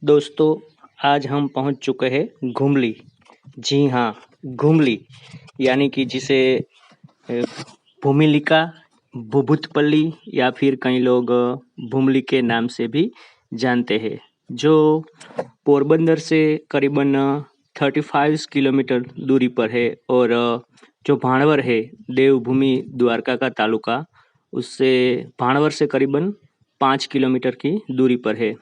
दोस्तों, आज हम पहुंच चुके हैं घुमली। जी हाँ, घुमली यानी कि जिसे अ, भूमिलिका, भुभुतपल्ली या फिर कई लोग भूमली के नाम से भी जानते हैं, जो पोरबंदर से करीबन 35 किलोमीटर दूरी पर है। और जो भाणवर है, देवभूमि द्वारका का तालुका, उससे भाणवर से करीबन 5 किलोमीटर की दूरी पर है।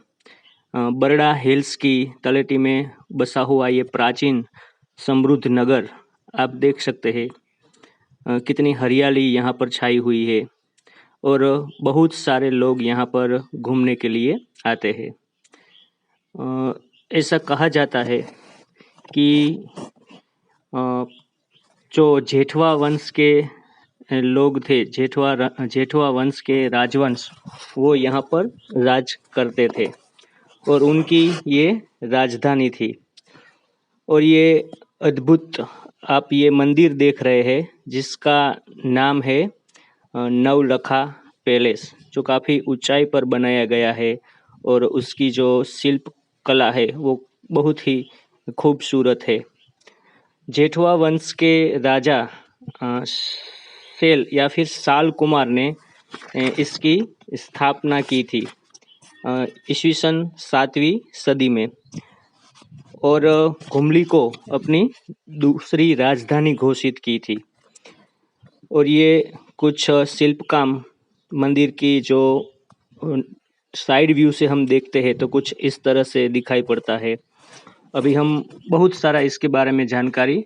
बरड़ा हिल्स की तलेटी में बसा हुआ ये प्राचीन समृद्ध नगर आप देख सकते हैं। कितनी हरियाली यहाँ पर छाई हुई है और बहुत सारे लोग यहाँ पर घूमने के लिए आते हैं। ऐसा कहा जाता है कि अ, जो जेठवा वंश के लोग थे, जेठवा वंश के राजवंश, वो यहाँ पर राज करते थे और उनकी ये राजधानी थी। और ये अद्भुत आप ये मंदिर देख रहे हैं, जिसका नाम है नवलखा पैलेस, जो काफ़ी ऊंचाई पर बनाया गया है और उसकी जो शिल्प कला है वो बहुत ही खूबसूरत है। जेठवा वंश के राजा सेल या फिर साल कुमार ने इसकी स्थापना की थी ईस्वी सन 7वीं सदी में, और घुमली को अपनी दूसरी राजधानी घोषित की थी। और ये कुछ शिल्प काम मंदिर की जो साइड व्यू से हम देखते हैं तो कुछ इस तरह से दिखाई पड़ता है। अभी हम बहुत सारा इसके बारे में जानकारी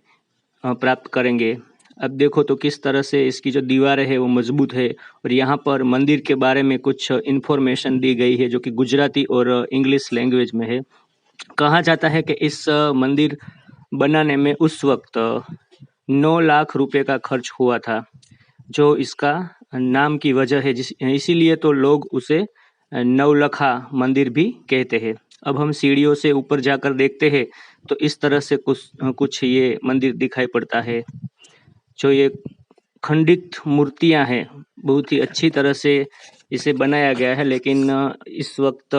प्राप्त करेंगे। अब देखो तो किस तरह से इसकी जो दीवारें है वो मजबूत है, और यहाँ पर मंदिर के बारे में कुछ इन्फॉर्मेशन दी गई है जो कि गुजराती और इंग्लिश लैंग्वेज में है। कहा जाता है कि इस मंदिर बनाने में उस वक्त 9 लाख रुपए का खर्च हुआ था, जो इसका नाम की वजह है, इसीलिए तो लोग उसे नवलखा मंदिर भी कहते हैं। अब हम सीढ़ियों से ऊपर जाकर देखते हैं तो इस तरह से कुछ ये मंदिर दिखाई पड़ता है। जो ये खंडित मूर्तियां हैं, बहुत ही अच्छी तरह से इसे बनाया गया है, लेकिन इस वक्त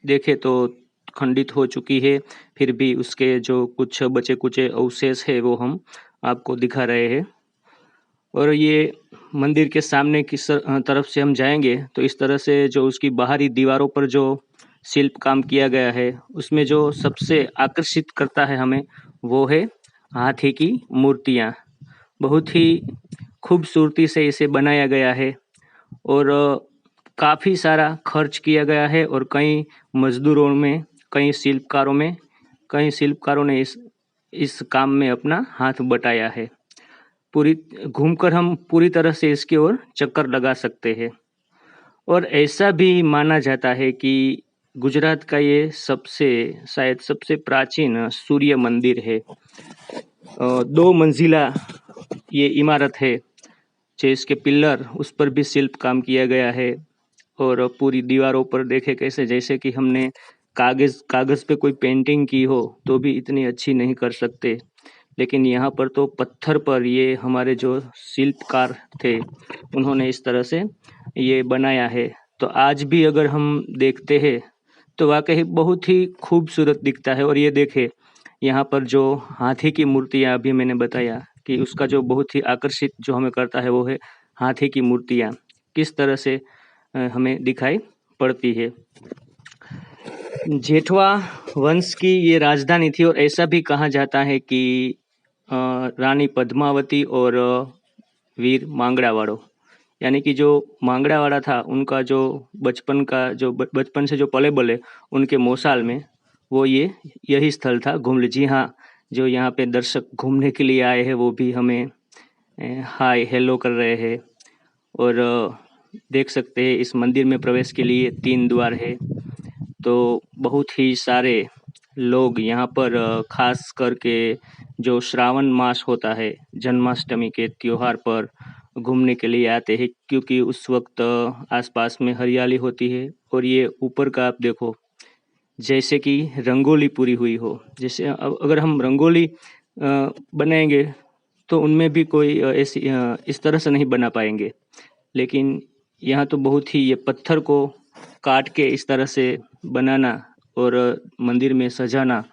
देखे तो खंडित हो चुकी है। फिर भी उसके जो कुछ बचे कुचे अवशेष है वो हम आपको दिखा रहे हैं। और ये मंदिर के सामने की तरफ से हम जाएंगे तो इस तरह से जो उसकी बाहरी दीवारों पर जो शिल्प काम किया गया है, उसमें जो सबसे आकर्षित करता है हमें, वो है हाथी की मूर्तियाँ। बहुत ही खूबसूरती से इसे बनाया गया है और काफ़ी सारा खर्च किया गया है, और कई शिल्पकारों ने इस काम में अपना हाथ बटाया है। पूरी घूमकर हम पूरी तरह से इसकी ओर चक्कर लगा सकते हैं। और ऐसा भी माना जाता है कि गुजरात का ये शायद सबसे प्राचीन सूर्य मंदिर है। 2 मंजिला ये इमारत है, जो इसके पिलर उस पर भी शिल्प काम किया गया है। और पूरी दीवारों पर देखे कैसे, जैसे कि हमने कागज पे कोई पेंटिंग की हो तो भी इतनी अच्छी नहीं कर सकते, लेकिन यहाँ पर तो पत्थर पर ये हमारे जो शिल्पकार थे उन्होंने इस तरह से ये बनाया है। तो आज भी अगर हम देखते हैं तो वाकई बहुत ही खूबसूरत दिखता है। और ये देखे, यहाँ पर जो हाथी की मूर्तियाँ अभी मैंने बताया कि उसका जो बहुत ही आकर्षित जो हमें करता है वो है हाथी की मूर्तियाँ किस तरह से हमें दिखाई पड़ती है। जेठवा वंश की ये राजधानी थी, और ऐसा भी कहा जाता है कि रानी पद्मावती और वीर मांगड़ावाड़ो, यानी कि जो मांगड़ावाड़ा था, उनका जो बचपन से जो पले बले उनके मौसाल में, वो यही स्थल था घुमली। जी हाँ, जो यहाँ पे दर्शक घूमने के लिए आए हैं वो भी हमें हाय हेलो कर रहे हैं। और देख सकते हैं इस मंदिर में प्रवेश के लिए 3 द्वार है। तो बहुत ही सारे लोग यहाँ पर खास करके जो श्रावण मास होता है, जन्माष्टमी के त्योहार पर घूमने के लिए आते हैं, क्योंकि उस वक्त आसपास में हरियाली होती है। और ये ऊपर का आप देखो, जैसे कि रंगोली पूरी हुई हो। जैसे अगर हम रंगोली बनाएंगे तो उनमें भी कोई ऐसी इस तरह से नहीं बना पाएंगे, लेकिन यहाँ तो बहुत ही ये पत्थर को काट के इस तरह से बनाना और मंदिर में सजाना,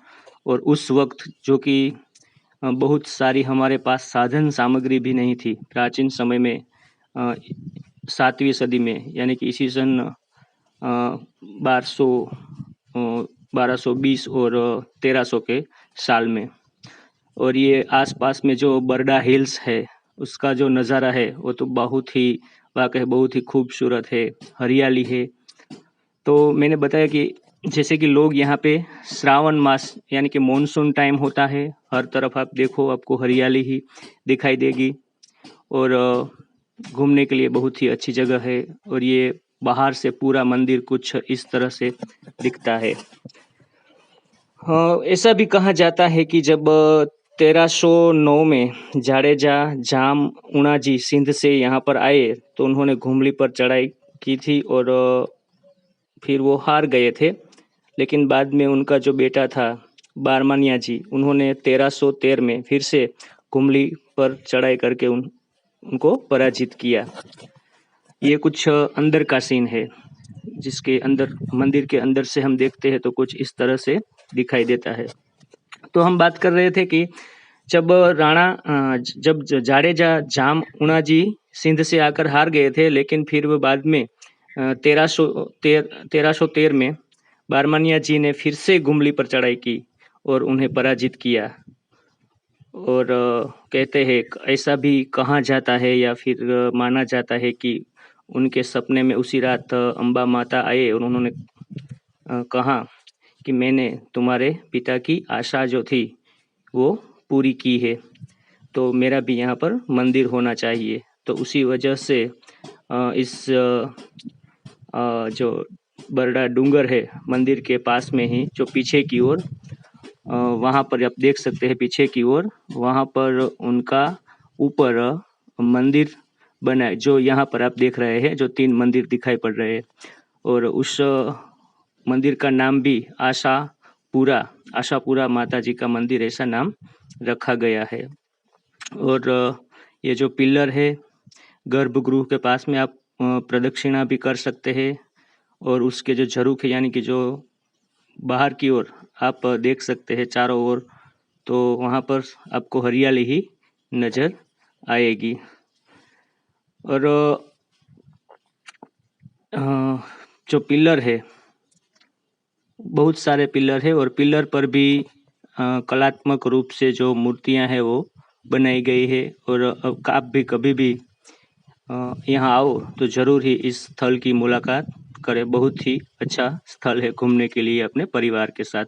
और उस वक्त जो कि बहुत सारी हमारे पास साधन सामग्री भी नहीं थी प्राचीन समय में, 7वीं सदी में, यानी कि ईस्वी सन 1220 और 1300 के साल में। और ये आसपास में जो बरडा हिल्स है उसका जो नज़ारा है वो तो बहुत ही वाकई बहुत ही खूबसूरत है, हरियाली है। तो मैंने बताया कि जैसे कि लोग यहाँ पे श्रावण मास यानी कि मॉनसून टाइम होता है, हर तरफ आप देखो आपको हरियाली ही दिखाई देगी, और घूमने के लिए बहुत ही अच्छी जगह है। और ये बाहर से पूरा मंदिर कुछ इस तरह से दिखता है। हाँ, ऐसा भी कहा जाता है कि जब 1309 में जाडेजा जाम उणाजी सिंध से यहाँ पर आए तो उन्होंने घुमली पर चढ़ाई की थी, और फिर वो हार गए थे। लेकिन बाद में उनका जो बेटा था बारमानिया जी, उन्होंने 1313 में फिर से घुमली पर चढ़ाई करके उनको पराजित किया। ये कुछ अंदर का सीन है, जिसके अंदर मंदिर के अंदर से हम देखते हैं तो कुछ इस तरह से दिखाई देता है। तो हम बात कर रहे थे कि जब जब जाडेजा जाम उणाजी सिंध से आकर हार गए थे, लेकिन फिर वो बाद में 1313 में बारमानिया जी ने फिर से घुमली पर चढ़ाई की और उन्हें पराजित किया। और कहते हैं, ऐसा भी कहा जाता है या फिर माना जाता है कि उनके सपने में उसी रात अम्बा माता आए और उन्होंने कहा कि मैंने तुम्हारे पिता की आशा जो थी वो पूरी की है, तो मेरा भी यहाँ पर मंदिर होना चाहिए। तो उसी वजह से इस जो बरडा डूंगर है मंदिर के पास में ही, जो पीछे की ओर वहाँ पर आप देख सकते हैं, पीछे की ओर वहाँ पर उनका ऊपर मंदिर बना है, जो यहाँ पर आप देख रहे हैं, जो 3 मंदिर दिखाई पड़ रहे हैं। और उस मंदिर का नाम भी आशापुरा माता जी का मंदिर, ऐसा नाम रखा गया है। और ये जो पिलर है गर्भगृह के पास में, आप प्रदक्षिणा भी कर सकते हैं। और उसके जो झरूख है यानी कि जो बाहर की ओर आप देख सकते हैं चारों ओर, तो वहाँ पर आपको हरियाली ही नज़र आएगी। और जो पिलर है, बहुत सारे पिलर है, और पिलर पर भी कलात्मक रूप से जो मूर्तियां हैं वो बनाई गई है। और आप भी कभी भी यहाँ आओ तो ज़रूर ही इस स्थल की मुलाकात करें। बहुत ही अच्छा स्थल है घूमने के लिए अपने परिवार के साथ।